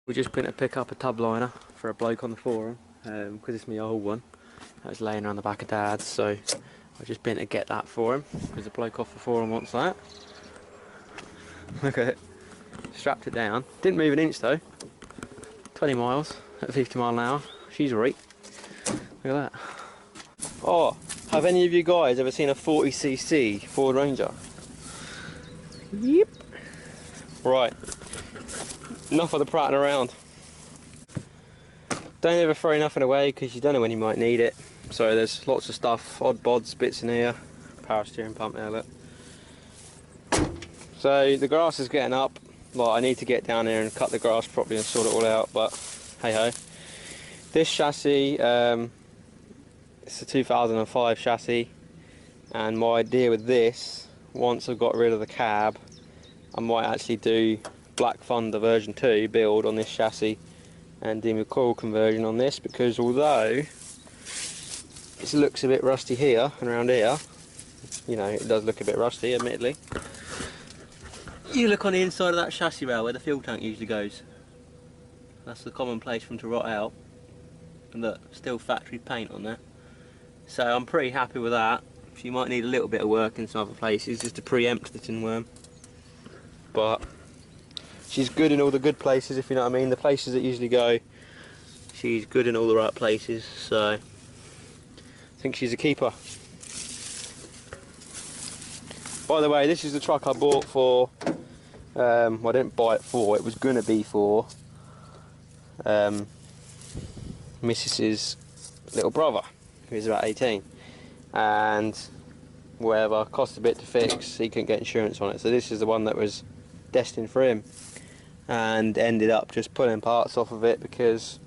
We just been to pick up a tub liner for a bloke on the forum, because it's my old one that was laying around the back of Dad's, so I've just been to get that for him because the bloke off the forum wants that. Look at it, strapped it down, didn't move an inch though. 20 miles at 50 mile an hour, she's right. Look at that. Oh, have any of you guys ever seen a 40cc Ford Ranger? Yep. Right, enough of the prattling around. Don't ever throw nothing away because you don't know when you might need it. So there's lots of stuff, odd bods, bits in here. Power steering pump there, look. So the grass is getting up. Like, I need to get down here and cut the grass properly and sort it all out, but hey ho. This chassis, it's a 2005 chassis, and my idea with this, once I've got rid of the cab, I might actually do Black Thunder version 2 build on this chassis and do my coil conversion on this, because although it looks a bit rusty here and around here, you know, it does look a bit rusty admittedly. You look on the inside of that chassis rail where the fuel tank usually goes, that's the common place for them to rot out, and look, still factory paint on there. So I'm pretty happy with that. She might need a little bit of work in some other places just to preempt the tin worm, but she's good in all the good places, if you know what I mean. The places that usually go, she's good in all the right places, so I think she's a keeper. By the way, this is the truck I bought for, well, I didn't buy it for, it was going to be for Mrs.'s little brother, who was about 18, and whatever, cost a bit to fix, he couldn't get insurance on it, so this is the one that was destined for him, and ended up just pulling parts off of it because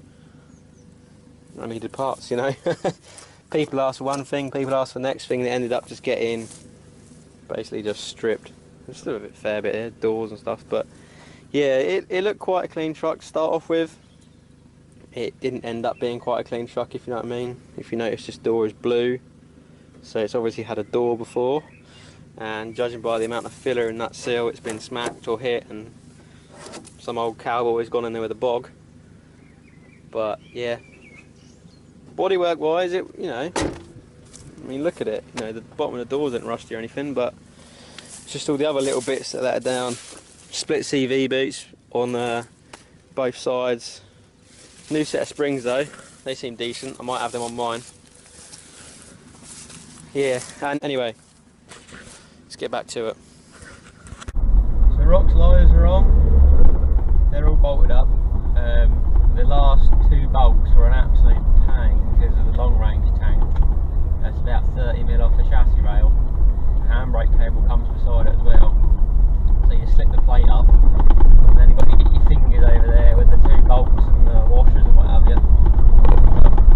I needed parts, you know. People asked for one thing, people asked for the next thing, and it ended up just getting basically just stripped. There's still a fair bit here, doors and stuff, but yeah, it looked quite a clean truck to start off with. It didn't end up being quite a clean truck, if you know what I mean. If you notice, this door is blue, so it's obviously had a door before, and judging by the amount of filler in that seal, it's been smacked or hit, and some old cowboy's gone in there with a bog. But yeah, bodywork wise, it, you know, I mean, look at it, you know, the bottom of the door isn't rusty or anything, but it's just all the other little bits that let it down. Split CV boots on both sides. New set of springs though, they seem decent, I might have them on mine. Yeah, and anyway, let's get back to it. So Rock's lights are on, they're all bolted up. The last two bolts were an absolute pain because of the long range tank. That's about 30mm off the chassis rail. The handbrake cable comes beside it as well. So you slip the plate up, and then you've got to get your fingers over there with the two bolts and the washers and what have you.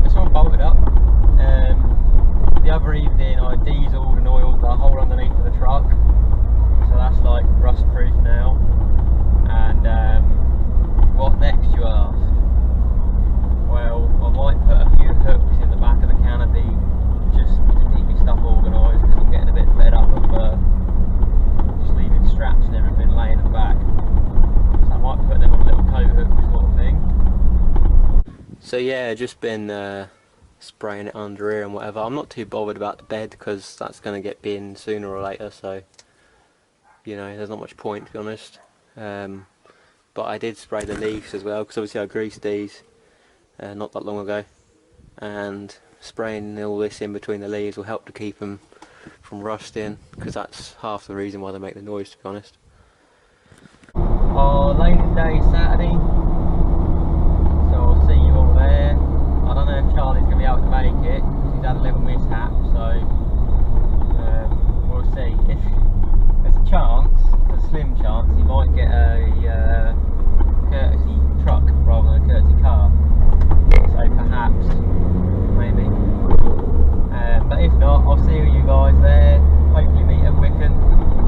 It's all bolted up. The other evening I dieselled and oiled the hole underneath of the truck, so that's like rust proof now. And what next, you ask? Well, I might put a few hooks in the back of the canopy just to keep my stuff organised, because I'm getting a bit fed up of just leaving straps and everything laying in the back. So I might put them on a little coat hook sort of thing. So yeah, just been spraying it under here and whatever. I'm not too bothered about the bed because that's going to get binned sooner or later, so you know, there's not much point, to be honest. But I did spray the leaves as well, because obviously I greased these not that long ago, and spraying all this in between the leaves will help to keep them from rusting, because that's half the reason why they make the noise, to be honest. Oh, Lady Day Saturday, so I'll see you all there. I don't know if Charlie's going to be able to make it because he's had a little mishap, so we'll see. If there's a chance, a slim chance, he might get a courtesy truck rather than a courtesy car, so perhaps, maybe. But if not, I'll see you guys there. Hopefully meet at Wicken,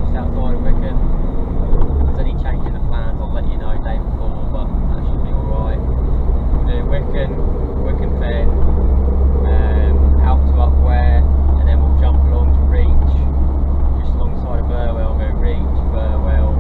just outside of Wicken. If there's any change in the plans, I'll let you know day before, but that should be alright. We'll do Wicken Fen, out to Upware, and then we'll jump along to Reach, just alongside of Burwell, go Reach, Burwell,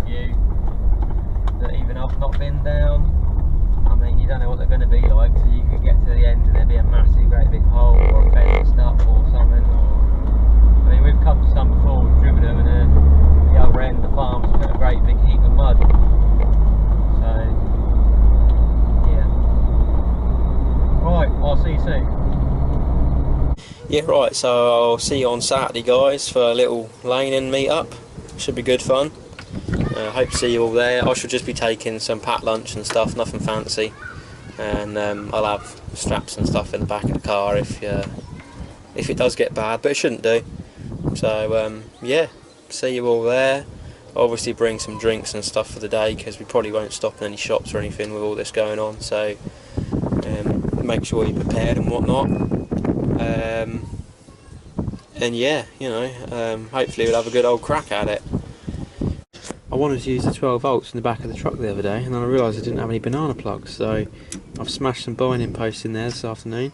view that even I've not been down. I mean, you don't know what they're going to be like, so you could get to the end and there'd be a massive, great big hole or a fenced up or something. Or, I mean, we've come to some before, we've driven them, and the other end of the farm's put a great big heap of mud. So, yeah. Right, I'll see you soon. Yeah, right, so I'll see you on Saturday, guys, for a little lane-in meet-up. Should be good fun. Hope to see you all there. I should just be taking some packed lunch and stuff, nothing fancy, and I'll have straps and stuff in the back of the car if it does get bad, but it shouldn't do. So yeah, see you all there. Obviously bring some drinks and stuff for the day, because we probably won't stop in any shops or anything with all this going on, so make sure you're prepared and whatnot. And yeah, you know, hopefully we'll have a good old crack at it. I wanted to use the 12 volts in the back of the truck the other day, and then I realised I didn't have any banana plugs, so I've smashed some binding posts in there this afternoon.